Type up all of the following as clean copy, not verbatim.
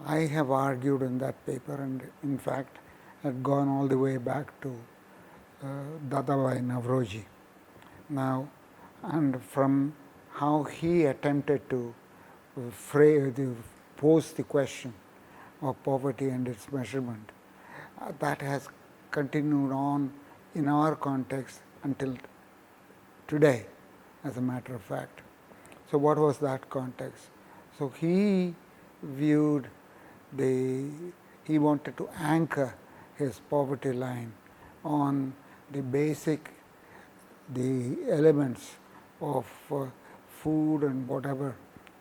I have argued in that paper, and in fact had gone all the way back to Dadabhai Navroji. Now, and from how he attempted to pose the question of poverty and its measurement, that has continued on in our context until today, as a matter of fact. So, what was that context? So, he viewed he wanted to anchor his poverty line on the elements of food and whatever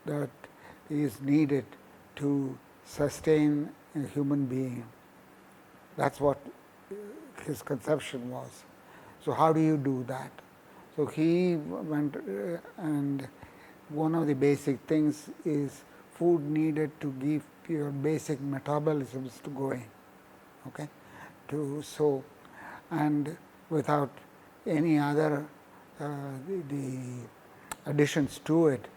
that is needed to sustain a human being. That's what his conception was. So, how do you do that? So, he went and one of the basic things is food needed to give your basic metabolisms to going, okay, and without any other the additions to it,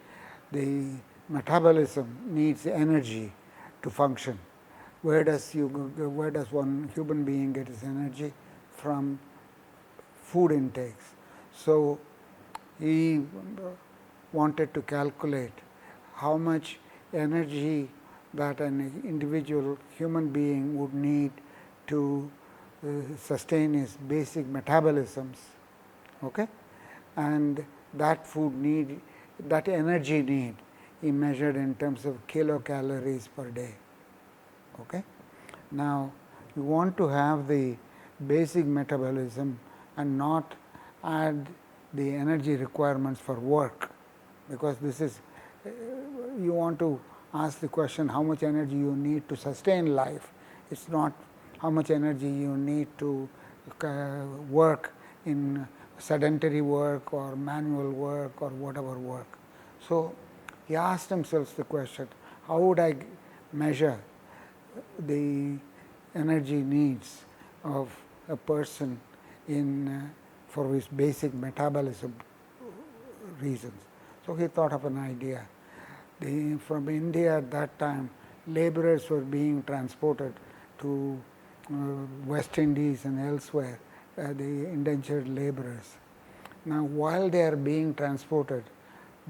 the metabolism needs energy to function. Where does one human being get his energy? From food intakes. So, he wanted to calculate how much energy that an individual human being would need to sustain his basic metabolisms, okay? And that food need, that energy need, he measured in terms of kilocalories per day, okay? Now, you want to have the basic metabolism and not add the energy requirements for work, because this is you want to ask the question how much energy you need to sustain life. It's not how much energy you need to work in sedentary work or manual work or whatever work. So, he asked himself the question, how would I measure the energy needs of a person in for his basic metabolism reasons. So, he thought of an idea. From India at that time, laborers were being transported to West Indies and elsewhere, the indentured laborers. Now, while they are being transported,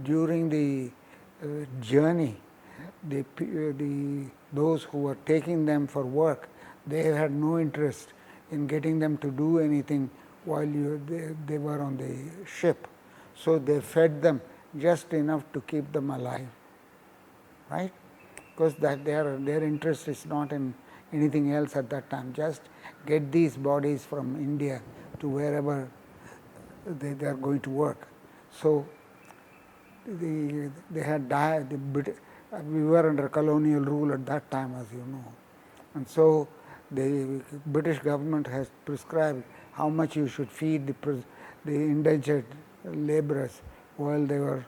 during the journey, those who were taking them for work, they had no interest in getting them to do anything while they were on the ship. So, they fed them just enough to keep them alive, right? Because that their interest is not in anything else at that time, just get these bodies from India to wherever they are going to work. So, they had died, we were under colonial rule at that time, as you know, and so the British government has prescribed how much you should feed the indentured laborers while they were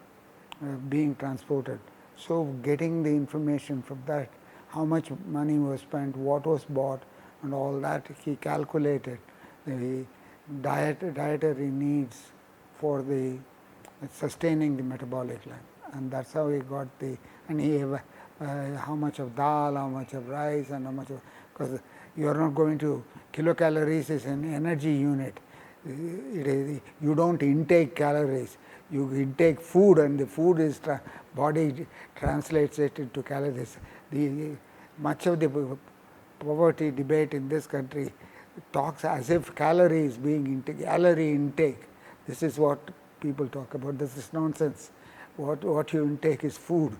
being transported. So, getting the information from that, how much money was spent, what was bought and all that, he calculated the dietary needs for the sustaining the metabolic line, and that's how he got and he how much of dal, how much of rice and how much of, because you are not going to, kilocalories is an energy unit. You don't intake calories, you intake food, and the food is body translates it into calories. Much of the poverty debate in this country talks as if calorie is being calorie intake. This is what people talk about. This is nonsense. What you intake is food.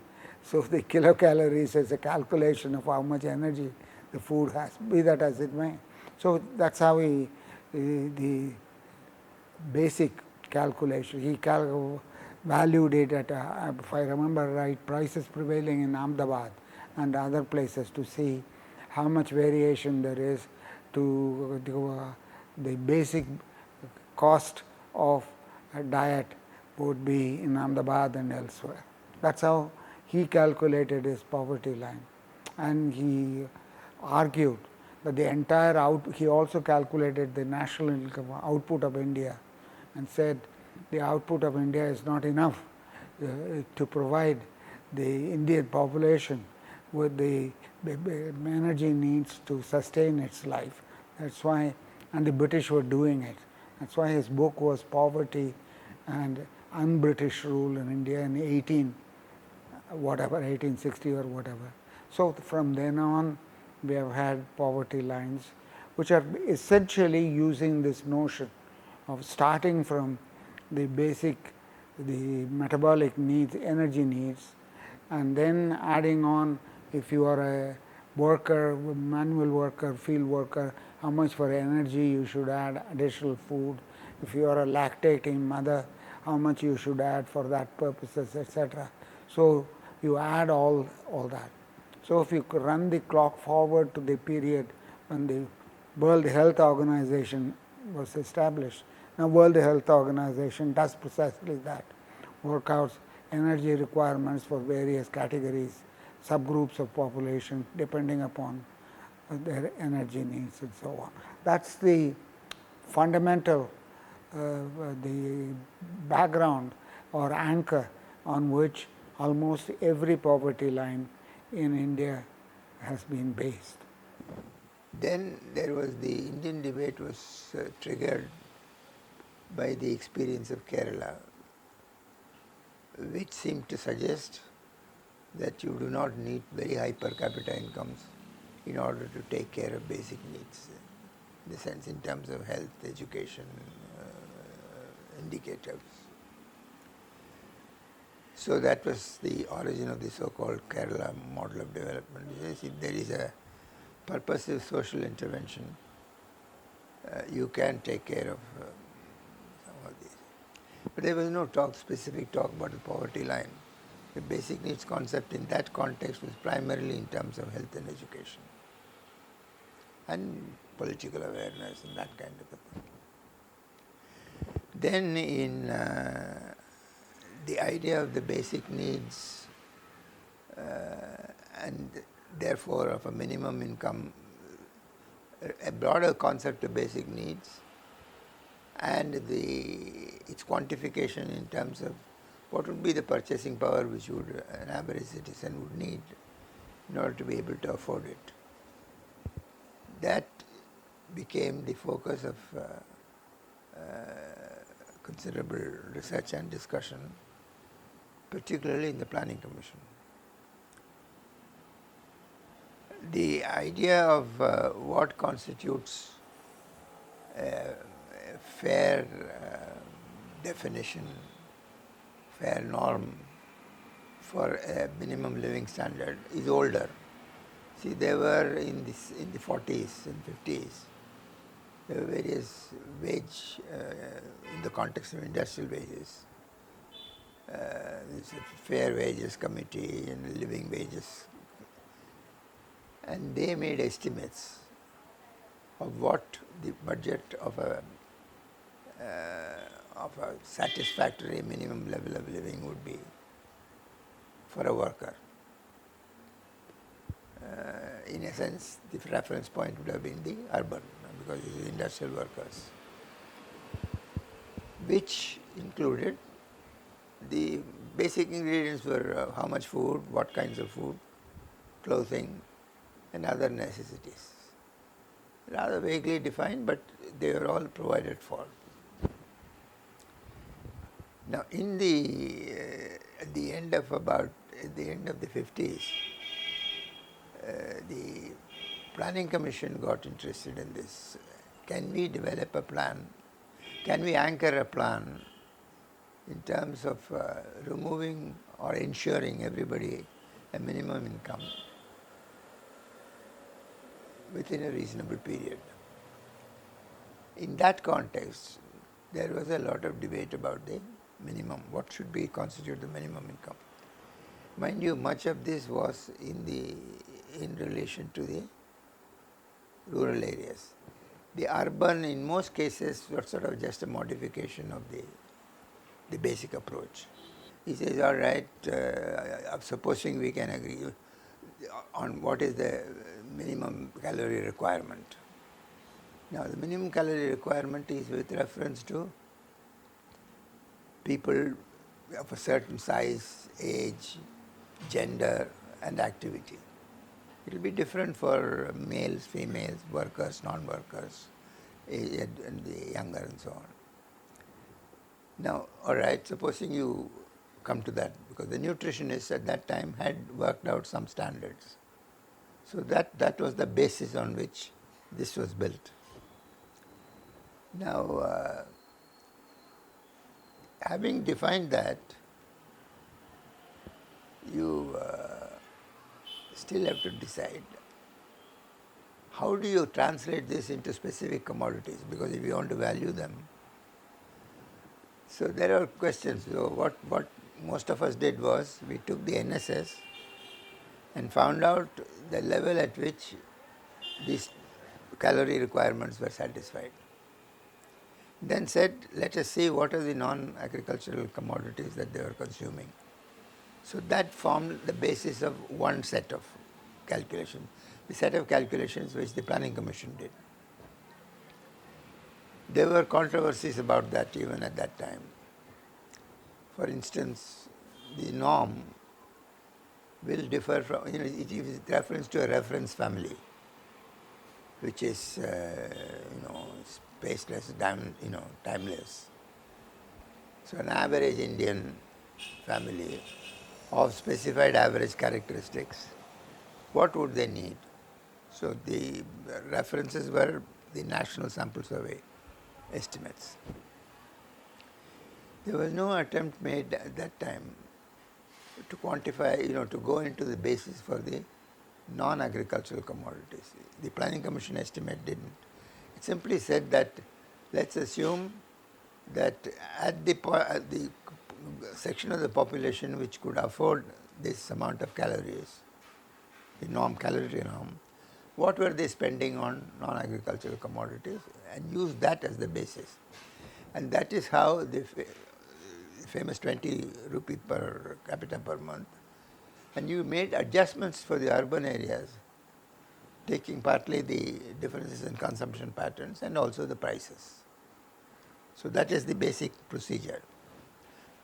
So, the kilocalories is a calculation of how much energy the food has, be that as it may. So, that's how the basic calculation, he valued it at, if I remember right, prices prevailing in Ahmedabad and other places to see how much variation there is to the basic cost of a diet would be in Ahmedabad and elsewhere. That's how he calculated his poverty line, and he argued that the entire he also calculated the national income output of India and said the output of India is not enough to provide the Indian population with the energy needs to sustain its life. That's why, and the British were doing it. That's why his book was Poverty and Un-British Rule in India in 1860 or whatever. So from then on, we have had poverty lines, which are essentially using this notion of starting from the basic, the metabolic needs, energy needs, and then adding on, if you are a worker, manual worker, field worker, how much for energy you should add additional food. If you are a lactating mother, how much you should add for that purposes, etc. So you add all that. So if you run the clock forward to the period when the World Health Organization was established. Now World Health Organization does precisely that, work out energy requirements for various categories, subgroups of population depending upon their energy needs and so on. That's the fundamental, the background or anchor on which almost every poverty line in India has been based. Then there was the Indian debate was triggered by the experience of Kerala, which seemed to suggest that you do not need very high per capita incomes in order to take care of basic needs, in the sense in terms of health, education, indicators. So that was the origin of the so-called Kerala model of development. If there is a purposive social intervention, you can take care of some of these. But there was no specific talk about the poverty line. The basic needs concept in that context was primarily in terms of health and education and political awareness and that kind of a thing. Then in the idea of the basic needs and therefore of a minimum income, a broader concept of basic needs and its quantification in terms of what would be the purchasing power which an average citizen would need in order to be able to afford it. That became the focus of considerable research and discussion, particularly in the Planning Commission. The idea of what constitutes a fair definition, fair norm for a minimum living standard is older. See, there were in the 40s and 50s, there were various wage, in the context of industrial wages. There's a Fair Wages Committee and Living Wages, and they made estimates of what the budget of a satisfactory minimum level of living would be for a worker. In a sense, the reference point would have been the urban, because it is industrial workers, which included the basic ingredients were how much food, what kinds of food, clothing, and other necessities. Rather vaguely defined, but they were all provided for. Now, in at the end of the 50s, the Planning Commission got interested in this. Can we develop a plan? Can we anchor a plan in terms of removing or ensuring everybody a minimum income within a reasonable period? In that context, there was a lot of debate about the minimum. What should be constitute the minimum income? Mind you, much of this was in relation to the rural areas. The urban, in most cases, was sort of just a modification of the basic approach. He says, all right, supposing we can agree on what is the minimum calorie requirement. Now, the minimum calorie requirement is with reference to people of a certain size, age, gender, and activity. It will be different for males, females, workers, non-workers, and the younger and so on. Now, all right, supposing you come to that, because the nutritionists at that time had worked out some standards. So that was the basis on which this was built. Now, having defined that, you still have to decide how do you translate this into specific commodities, because if you want to value them. So there are questions. So what most of us did was we took the NSS and found out the level at which these calorie requirements were satisfied. Then said, let us see what are the non-agricultural commodities that they were consuming. So that formed the basis of one set of calculations, the set of calculations which the Planning Commission did. There were controversies about that even at that time. For instance, the norm will differ from, it gives reference to a reference family, which is, spaceless, timeless. So an average Indian family of specified average characteristics, what would they need? So the references were the National Sample Survey estimates. There was no attempt made at that time to quantify, to go into the basis for the non-agricultural commodities. The Planning Commission estimate didn't. It simply said that let's assume that at the section of the population which could afford this amount of calories, the calorie norm, what were they spending on non-agricultural commodities, and use that as the basis. And that is how the famous 20 rupee per capita per month. And you made adjustments for the urban areas, taking partly the differences in consumption patterns and also the prices. So that is the basic procedure.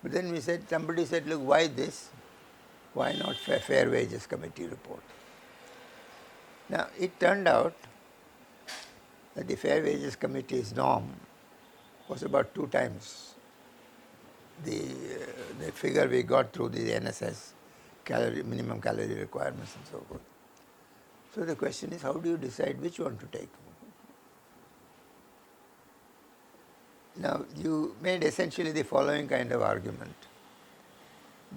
But then somebody said, look, why this? Why not Fair Wages Committee report? Now, it turned out that the Fair Wages Committee's norm was about 2 times the figure we got through the NSS minimum calorie requirements and so forth. So the question is, how do you decide which one to take? Now, you made essentially the following kind of argument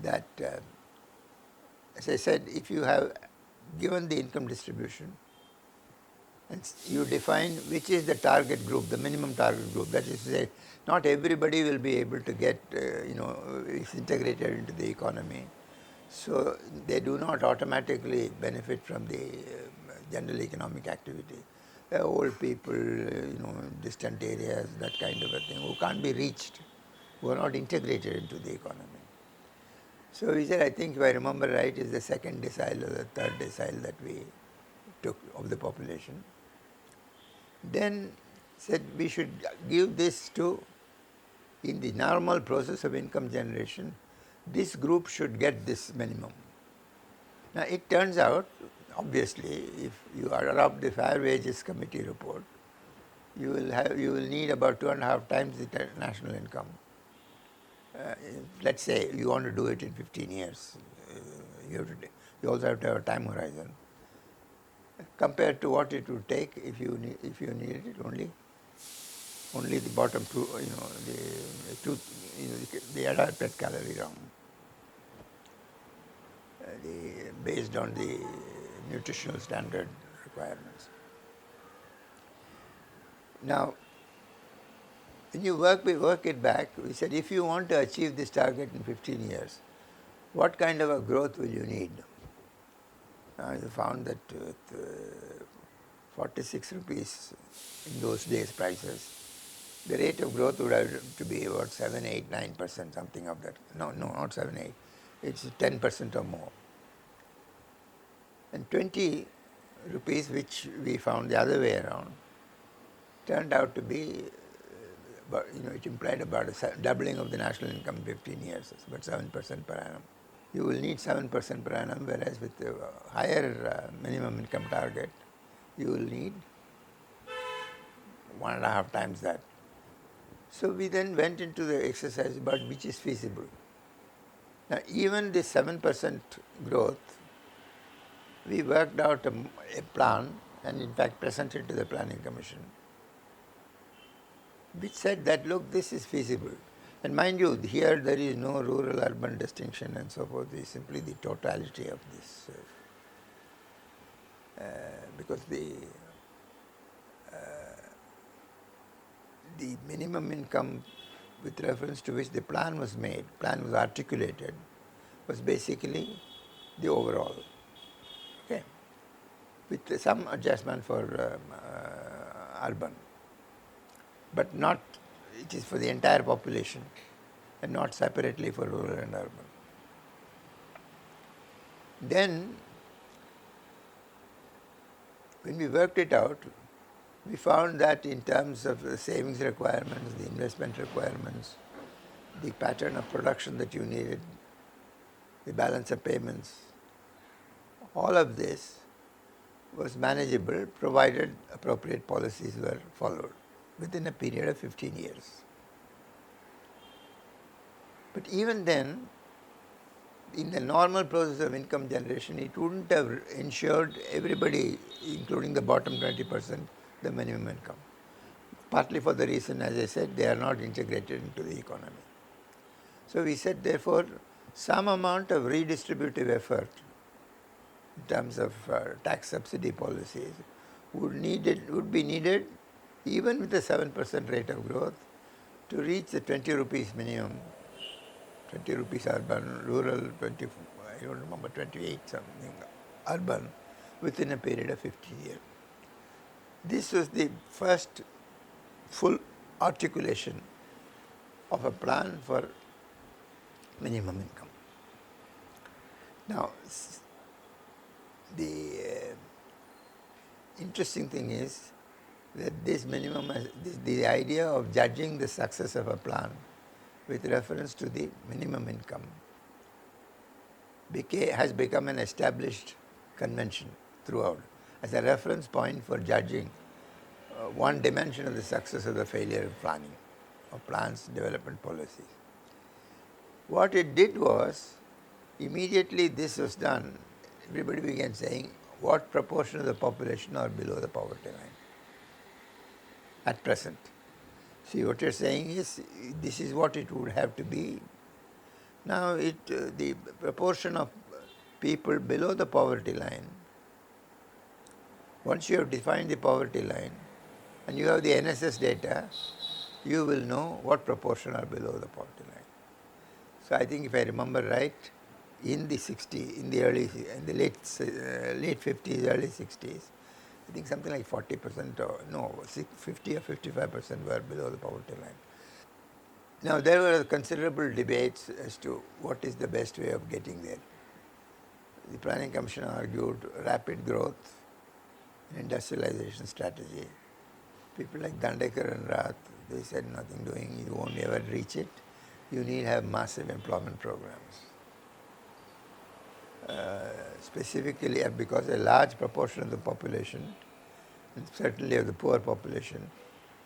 that, as I said, if you have given the income distribution and you define which is the target group, the minimum target group, that is to say, not everybody will be able to get, is integrated into the economy. So they do not automatically benefit from the general economic activity. Old people, distant areas, that kind of a thing, who can't be reached, who are not integrated into the economy. So we said, I think if I remember right, is the second decile or the third decile that we took of the population. Then said we should give this to, in the normal process of income generation, this group should get this minimum. Now it turns out, obviously, if you adopt the Fair Wages Committee report, you will need about 2.5 times the national income. Let's say you want to do it in 15 years. You also have to have a time horizon. Compared to what it would take if you needed it only the bottom two, the adapted calorie norm, based on the nutritional standard requirements. Now, when you work it back, we said if you want to achieve this target in 15 years, what kind of a growth will you need? You found that with 46 rupees in those days prices, the rate of growth would have to be about 7, 8, 9%, something of that. No, not 7, 8. It's 10% or more. And 20 rupees, which we found the other way around, turned out to be, it implied about a doubling of the national income in 15 years, about 7% per annum. you will need 7% per annum, whereas with the higher minimum income target, you will need 1.5 times that. So we then went into the exercise about which is feasible. Now even this 7% growth, we worked out a plan and in fact presented to the Planning Commission, which said that look, this is feasible. And mind you, here there is no rural-urban distinction and so forth. It is simply the totality of this, because the minimum income with reference to which the plan was made, plan was articulated, was basically the overall, okay, with some adjustment for urban, but not, it is for the entire population and not separately for rural and urban. Then, when we worked it out, we found that in terms of the savings requirements, the investment requirements, the pattern of production that you needed, the balance of payments, all of this was manageable provided appropriate policies were followed within a period of 15 years. But even then, in the normal process of income generation, it wouldn't have ensured everybody, including the bottom 20%, the minimum income. Partly for the reason, as I said, they are not integrated into the economy. So we said, therefore, some amount of redistributive effort in terms of tax subsidy policies would be needed even with a 7% rate of growth to reach the 20 rupees minimum, 20 rupees urban, rural 20, I don't remember, 28 something urban within a period of 15 years. This was the first full articulation of a plan for minimum income. Now, the interesting thing is that this minimum, the idea of judging the success of a plan with reference to the minimum income has become an established convention throughout as a reference point for judging one dimension of the success or the failure of planning, of plans, development policies. What it did was, immediately this was done, everybody began saying what proportion of the population are below the poverty line at present. See, what you're saying is this is what it would have to be. Now, the proportion of people below the poverty line, once you have defined the poverty line and you have the NSS data, you will know what proportion are below the poverty line. So I think if I remember right, in the late 50s, early 60s, I think something like 40% or no, 50 or 55% were below the poverty line. Now there were considerable debates as to what is the best way of getting there. The Planning Commission argued rapid growth, industrialization strategy. People like Dandekar and Rath, they said nothing doing, you won't ever reach it. You need to have massive employment programs. Specifically because a large proportion of the population, and certainly of the poor population,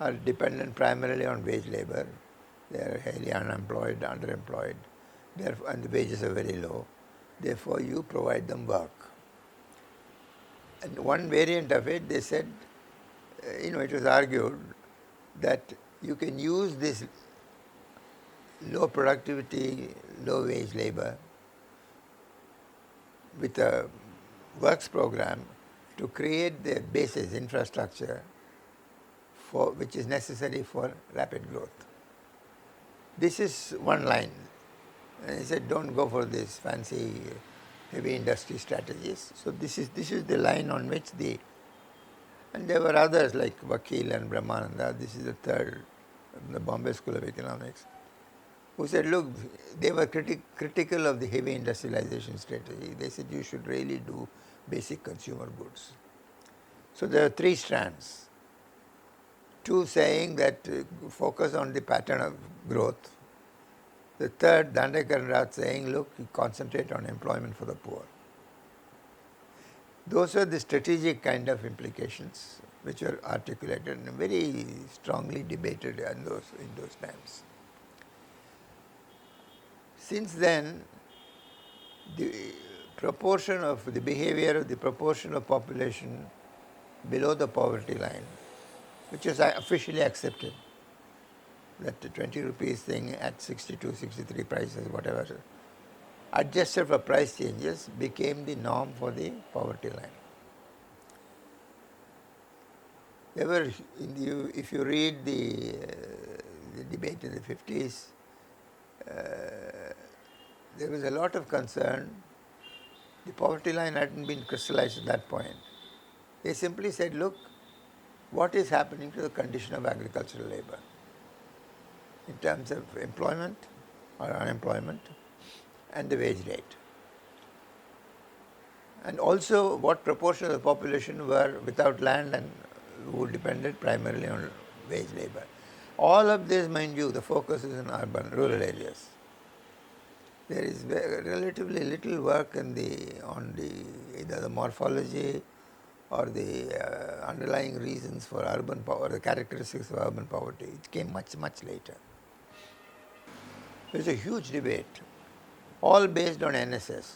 are dependent primarily on wage labor. They are highly unemployed, underemployed, and the wages are very low. Therefore, you provide them work. And one variant of it, they said, it was argued that you can use this low productivity, low wage labor with a works program to create the basis, infrastructure, which is necessary for rapid growth. This is one line. And he said, don't go for these fancy heavy industry strategies. So this is the line on which and there were others like Vakil and Brahmananda, this is the third, the Bombay School of Economics, who said, look, they were critical of the heavy industrialization strategy. They said you should really do basic consumer goods. So there are three strands. Two saying that focus on the pattern of growth, The third, Dandekar and Rath saying, look, you concentrate on employment for the poor. Those are the strategic kind of implications which were articulated and very strongly debated in those times. Since then, the proportion of the behavior of the proportion of population below the poverty line, which is officially accepted, that the 20 rupees thing at 62, 63 prices, whatever, adjusted for price changes, became the norm for the poverty line. There were, if you read the debate in the 50s, there was a lot of concern. The poverty line hadn't been crystallized at that point. They simply said, look, what is happening to the condition of agricultural labor in terms of employment or unemployment and the wage rate? And also what proportion of the population were without land and who depended primarily on wage labor. All of this, mind you, the focus is in rural areas. There is relatively little work on either the morphology or the underlying reasons for urban poverty, the characteristics of urban poverty. It came much, much later. There was a huge debate, all based on NSS.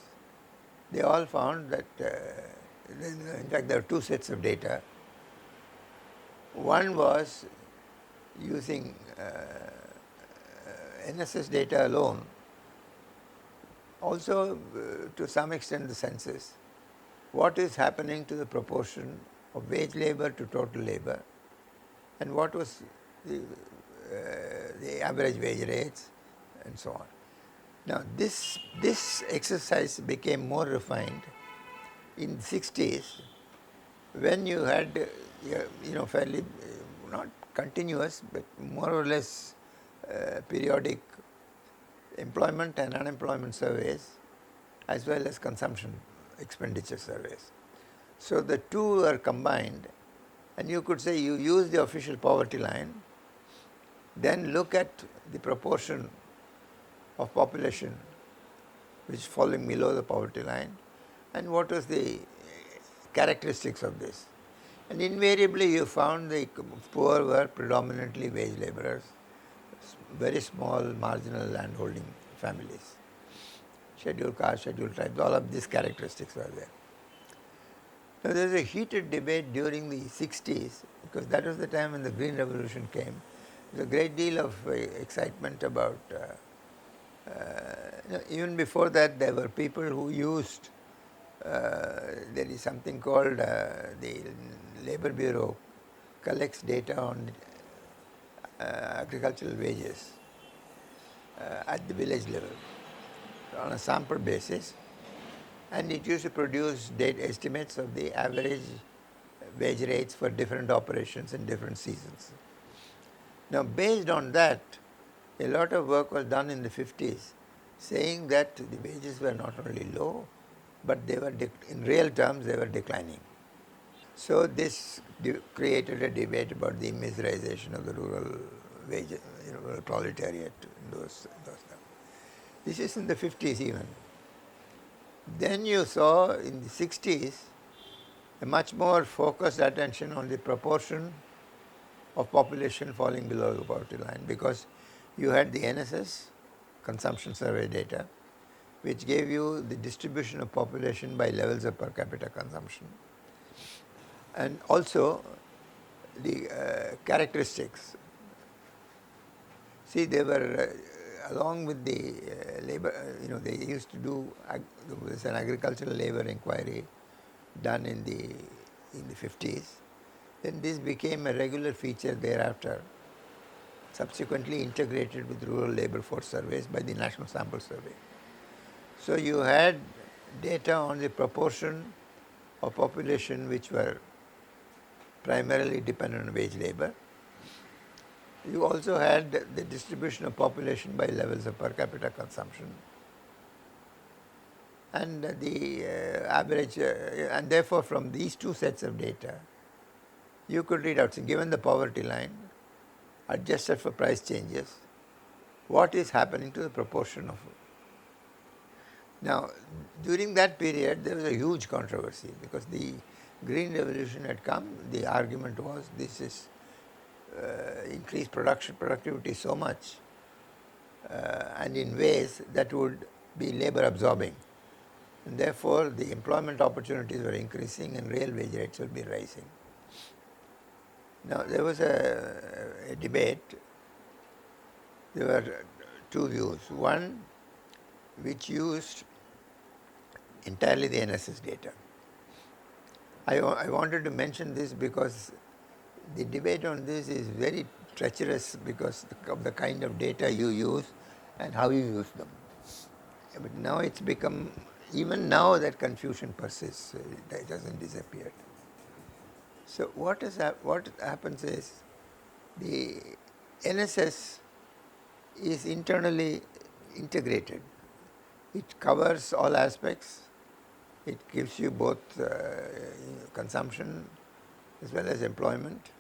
They all found that, in fact, there are two sets of data. One was using NSS data alone, also to some extent the census. What is happening to the proportion of wage labor to total labor, and what was the average wage rates, and so on. Now, this exercise became more refined in the 60s when you had, fairly not continuous, but more or less periodic employment and unemployment surveys, as well as consumption expenditure surveys. So the two are combined, and you could say you use the official poverty line, then look at the proportion of population which is falling below the poverty line, and what was the characteristics of this. And invariably you found the poor were predominantly wage laborers, very small marginal landholding families, scheduled castes, scheduled tribes, all of these characteristics were there. Now there was a heated debate during the 60s, because that was the time when the Green Revolution came. There was a great deal of excitement about, even before that there were people who used, there is something called the Labor Bureau collects data on agricultural wages at the village level on a sample basis, and it used to produce data estimates of the average wage rates for different operations in different seasons. Now, based on that, a lot of work was done in the 50s saying that the wages were not only low, but they were in real terms they were declining. So this created a debate about the immiserization of the rural wage, rural proletariat in those times. This is in the 50s even. Then you saw in the 60s a much more focused attention on the proportion of population falling below the poverty line, because you had the NSS consumption survey data, which gave you the distribution of population by levels of per capita consumption, and also the characteristics. See, they were along with the labor, they used to do, there was an agricultural labor inquiry done in the 50s. Then this became a regular feature thereafter, subsequently integrated with rural labor force surveys by the National Sample Survey. So you had data on the proportion of population which were primarily dependent on wage labor. You also had the distribution of population by levels of per capita consumption, and the average, and therefore from these two sets of data, you could read out, so given the poverty line, adjusted for price changes, what is happening to the proportion of food. Now, during that period, there was a huge controversy because the Green Revolution had come. The argument was this is increased productivity so much and in ways that would be labor absorbing. And therefore, the employment opportunities were increasing and real wage rates will be rising. Now, there was a debate. There were two views. One which used entirely the NSS data. I wanted to mention this because the debate on this is very treacherous because of the kind of data you use and how you use them. But now it's become, even now that confusion persists, it doesn't disappear. So what happens is the NSS is internally integrated. It covers all aspects. It gives you both consumption as well as employment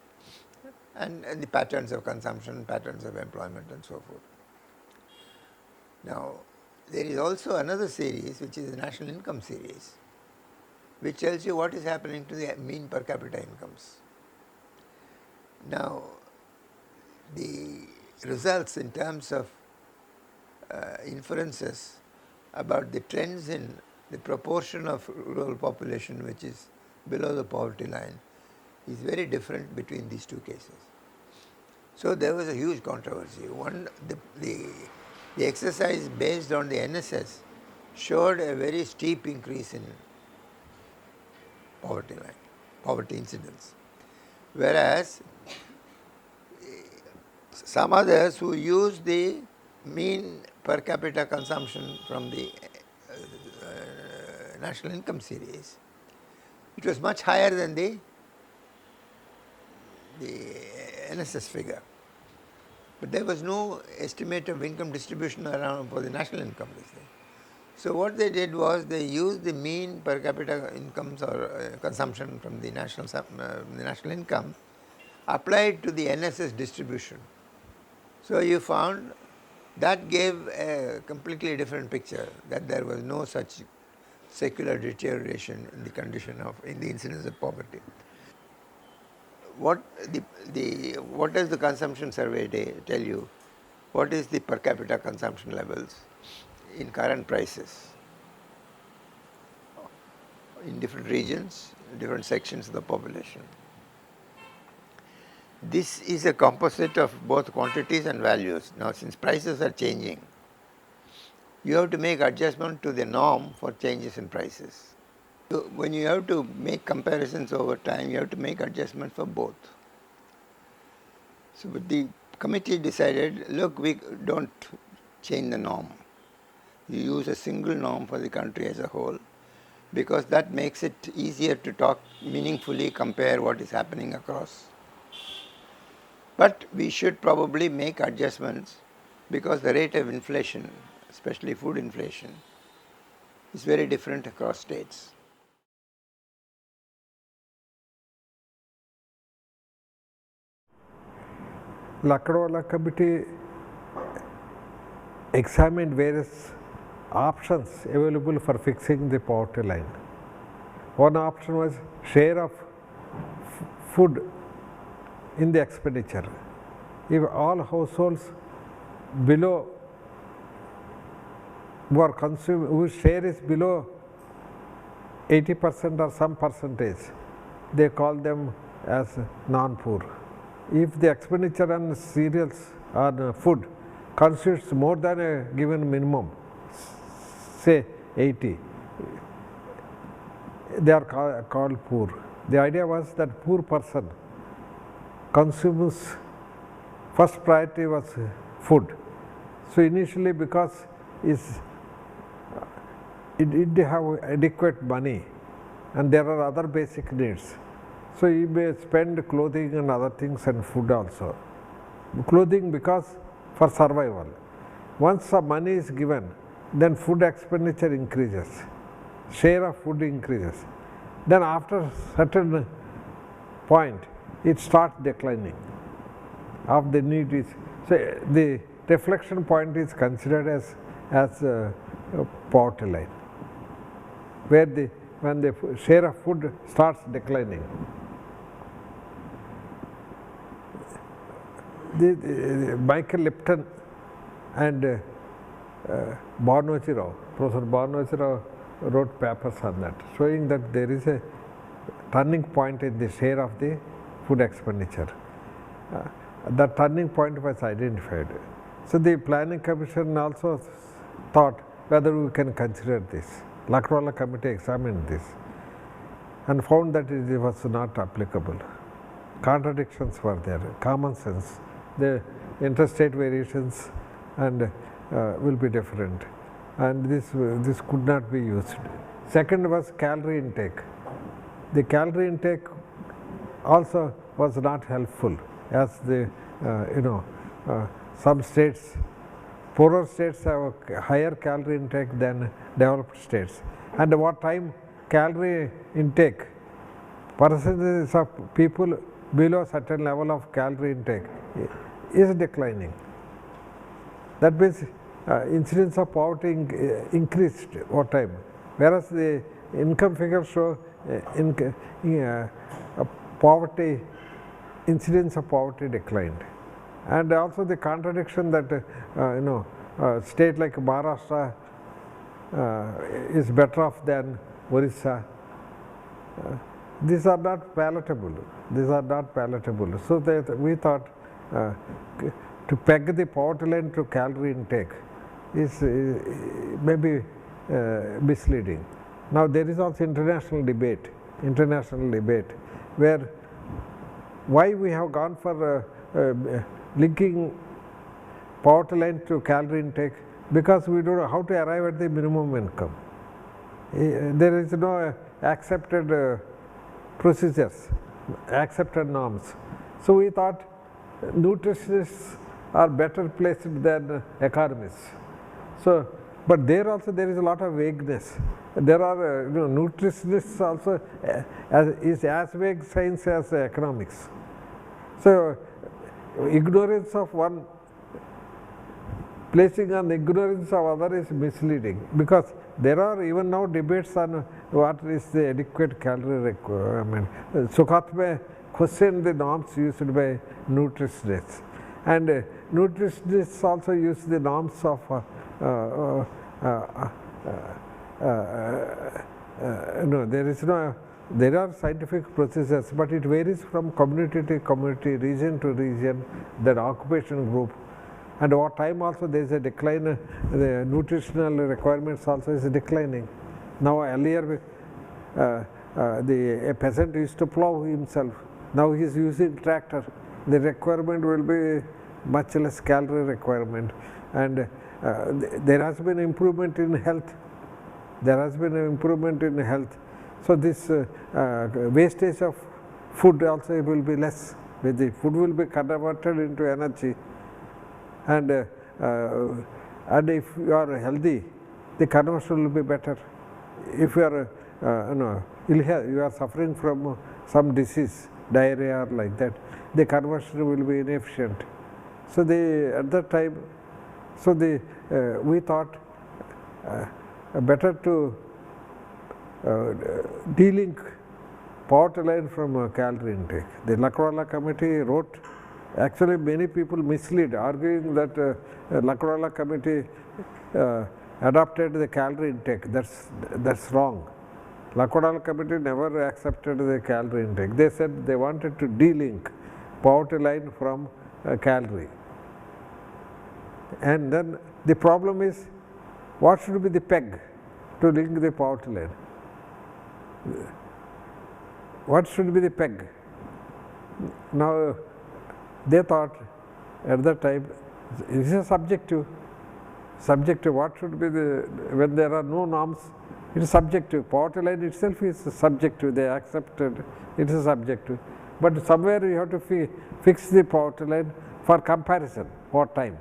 and the patterns of consumption, patterns of employment and so forth. Now, there is also another series which is the national income series, which tells you what is happening to the mean per capita incomes. Now, the results in terms of inferences about the trends in the proportion of rural population which is below the poverty line is very different between these two cases. So there was a huge controversy. The exercise based on the NSS showed a very steep increase in poverty line, poverty incidence. Whereas some others who used the mean per capita consumption from the national income series, it was much higher than the NSS figure. But there was no estimate of income distribution around for the national income. So what they did was they used the mean per capita incomes or consumption from the national income applied to the NSS distribution. So you found that gave a completely different picture, that there was no such secular deterioration in the condition in the incidence of poverty. What does the consumption survey tell you? What is the per capita consumption levels in current prices in different regions, different sections of the population? This is a composite of both quantities and values. Now, since prices are changing, you have to make adjustment to the norm for changes in prices. So when you have to make comparisons over time, you have to make adjustments for both. So the committee decided, look, we don't change the norm. You use a single norm for the country as a whole because that makes it easier to talk meaningfully, compare what is happening across. But we should probably make adjustments because the rate of inflation, especially food inflation, is very different across states. Lakadwala committee examined various options available for fixing the poverty line. One option was share of food in the expenditure. If all households below whose share is below 80% or some percentage, they call them as non-poor. If the expenditure on cereals or food constitutes more than a given minimum, say 80, they are called poor. The idea was that poor person consumes, first priority was food. So initially, because it didn't have adequate money and there are other basic needs, so you may spend clothing and other things and food also. Clothing because for survival. Once the money is given, then food expenditure increases, share of food increases. Then after certain point, it starts declining. Of the need is, so the reflection point is considered as poverty line, where when the share of food starts declining. Michael Lipton and Professor Barnojirao wrote papers on that, showing that there is a turning point in the share of the food expenditure. The turning point was identified. So the Planning Commission also thought whether we can consider this. Lakdawala committee examined this and found that it was not applicable. Contradictions were there, common sense. The interstate variations and will be different, and this could not be used. Second was calorie intake. The calorie intake also was not helpful, as the some states, poorer states have a higher calorie intake than developed states. And over time, calorie intake, percentages of people below certain level of calorie intake is declining. That means incidence of poverty increased over time, whereas the income figures show poverty, incidence of poverty declined. And also the contradiction that state like Maharashtra is better off than Orissa. These are not palatable. So we thought to peg the poverty line to calorie intake is maybe misleading. Now there is also international debate where why we have gone for linking poverty line to calorie intake, because we don't know how to arrive at the minimum income. There is no accepted procedures, accepted norms. So we thought nutritionists are better placed than economists. So, but there also there is a lot of vagueness. There are nutritionists also is as vague science as economics. So ignorance of one placing on ignorance of other is misleading, because there are even now debates on what is the adequate calorie requirement. Sukhat questioned the norms used by nutritionists, and nutritionists also use the norms of there are scientific procedures, but it varies from community to community, region to region, that occupation group. And over time also there is a decline, the nutritional requirements also is declining. Now earlier a peasant used to plow himself, now he is using tractor. The requirement will be much less calorie requirement, and there has been improvement in health. So this wastage of food also will be less. The food will be converted into energy, and if you are healthy, the conversion will be better. If you are you are suffering from some disease, diarrhea or like that, the conversion will be inefficient. So at that time, we thought better to de-link poverty line from calorie intake. The Lakdawala committee wrote, actually many people mislead, arguing that Lakdawala committee adopted the calorie intake. That's wrong. Lakdawala committee never accepted the calorie intake. They said they wanted to de-link poverty line from calorie. And then the problem is, what should be the peg to link the poverty line? What should be the peg? Now they thought at that time, it is a subjective. What should be when there are no norms, it is subjective. Poverty line itself is subjective, they accepted it is subjective. But somewhere you have to fix the poverty line for comparison over time.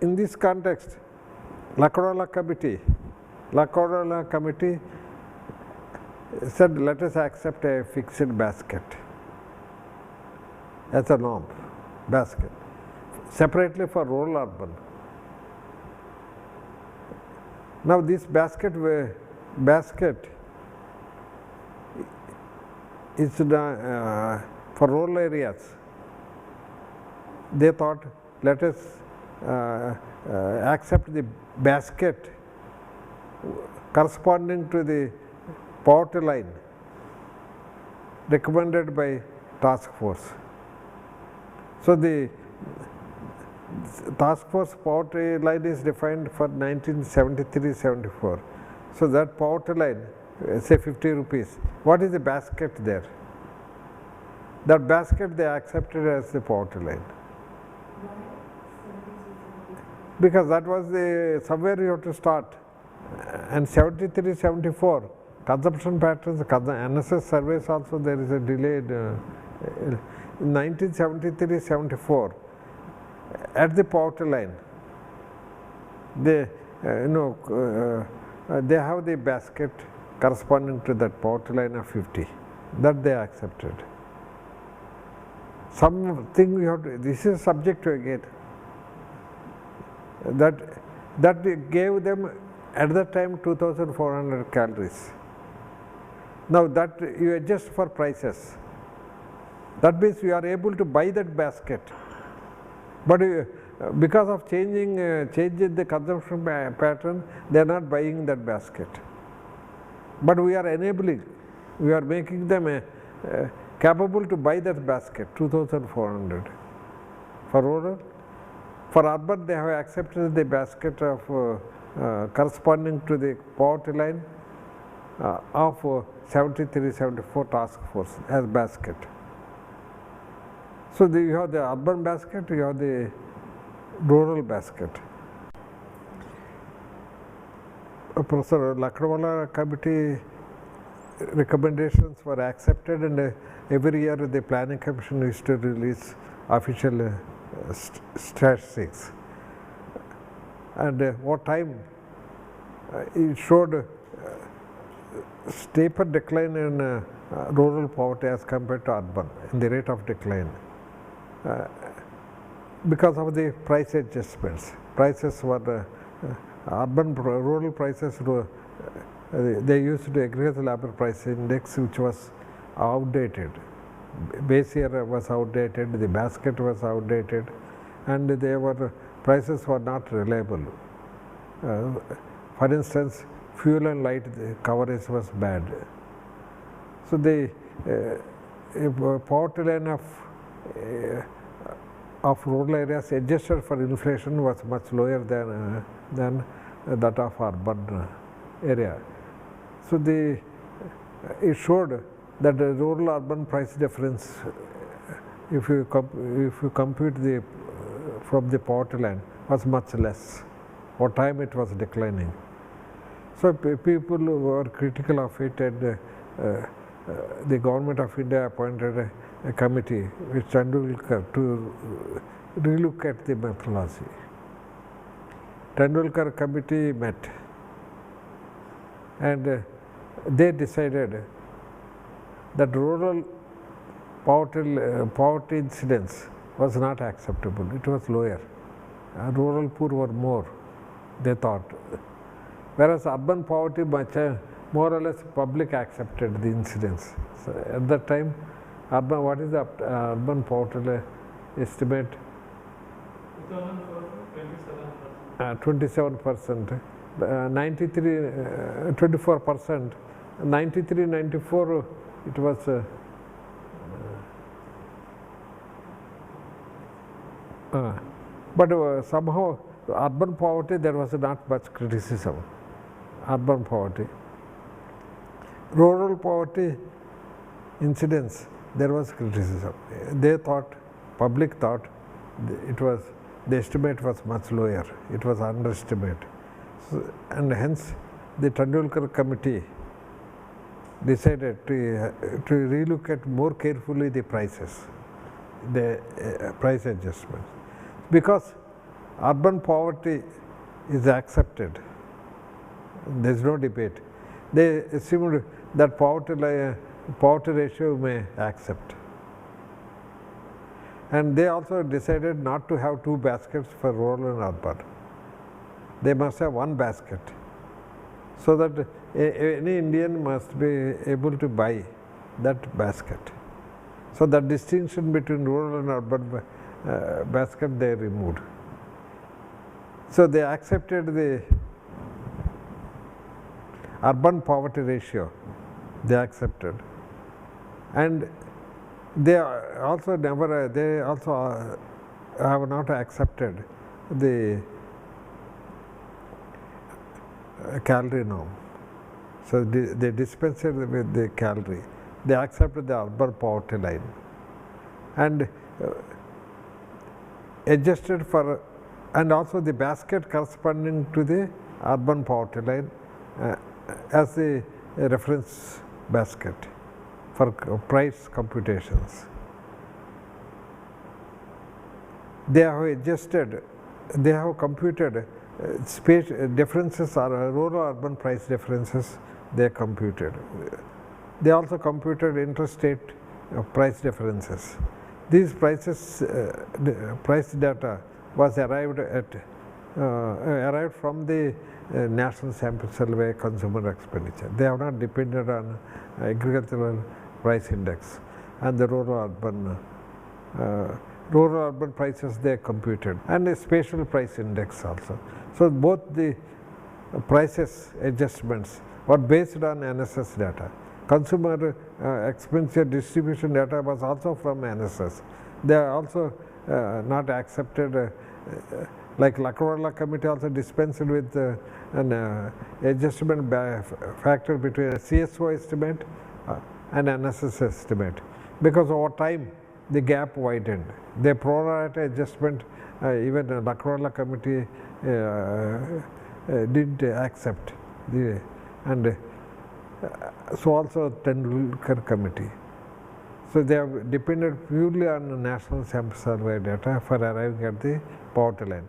In this context, Lakdawala committee said, let us accept a fixed basket. as a norm, basket, separately for rural urban. Now this basket is for rural areas. They thought, let us accept the basket corresponding to the poverty line recommended by task force. So the task force poverty line is defined for 1973-74. So that poverty line, say 50 rupees, what is the basket there? That basket they accepted as the poverty line. Because that was the, somewhere you have to start. And 73-74, consumption patterns, NSS surveys also there is a delayed, in 1973-74, at the poverty line, they, they have the basket corresponding to that poverty line of 50, that they accepted. Something we have to, this is subjective again, that gave them at that time 2,400 calories. Now that you adjust for prices, that means you are able to buy that basket, but because of changing the consumption pattern, they are not buying that basket. But we are enabling, we are making them capable to buy that basket, 2,400 for rural. For urban, they have accepted the basket of corresponding to the poverty line of 73-74 task force as basket. So you have the urban basket, you have the rural basket. Professor Lakdawala committee recommendations were accepted, and every year the planning commission used to release official statistics. And over time it showed steeper decline in rural poverty as compared to urban in the rate of decline because of the price adjustments. Prices were rural prices were, they used the aggregate labor price index, which was outdated. Base year was outdated, the basket was outdated, and prices were not reliable. For instance, fuel and light coverage was bad. So the poverty line of rural areas adjusted for inflation was much lower than that of urban area. So it showed that the rural urban price difference, if you compute the from the poverty line, was much less. Over time it was declining. So people were critical of it, and the government of India appointed a committee which Tendulkar to relook at the methodology. Tendulkar committee met, and they decided that rural poverty incidence was not acceptable. It was lower. Rural poor were more, they thought. Whereas urban poverty, more or less public accepted the incidence. So at that time, what is the urban poverty estimate? 27%. 24%. 93, 94, it was but somehow urban poverty, there was not much criticism. Urban poverty. Rural poverty incidence, there was criticism. They thought, public thought, the estimate was much lower. It was underestimate. So, and hence the Tendulkar committee decided to relook at more carefully the prices, the price adjustments. Because urban poverty is accepted, there is no debate. They assumed that poverty ratio may accept. And they also decided not to have two baskets for rural and urban. They must have one basket, so that any Indian must be able to buy that basket. So that distinction between rural and urban basket they removed. So they accepted the urban poverty ratio, they accepted, and they also have not accepted the calorie norm. So they dispensed with the calorie. They accepted the urban poverty line and adjusted for, and also the basket corresponding to the urban poverty line as the reference basket for price computations. They have adjusted, they have computed space differences or rural-urban price differences. They computed. They also computed interstate price differences. These prices, price data was arrived from the national sample survey consumer expenditure. They have not depended on agricultural price index and the rural-urban prices they computed, and a spatial price index also. So both the prices adjustments were based on NSS data. Consumer expenditure distribution data was also from NSS. They are also not accepted, like Lakwarla committee also dispensed with an adjustment factor between a CSO estimate and NSS estimate, because over time the gap widened. The pro rata adjustment, even the Lakwarla committee didn't accept, and so also Tendulkar committee. So they have depended purely on the national sample survey data for arriving at the poverty line.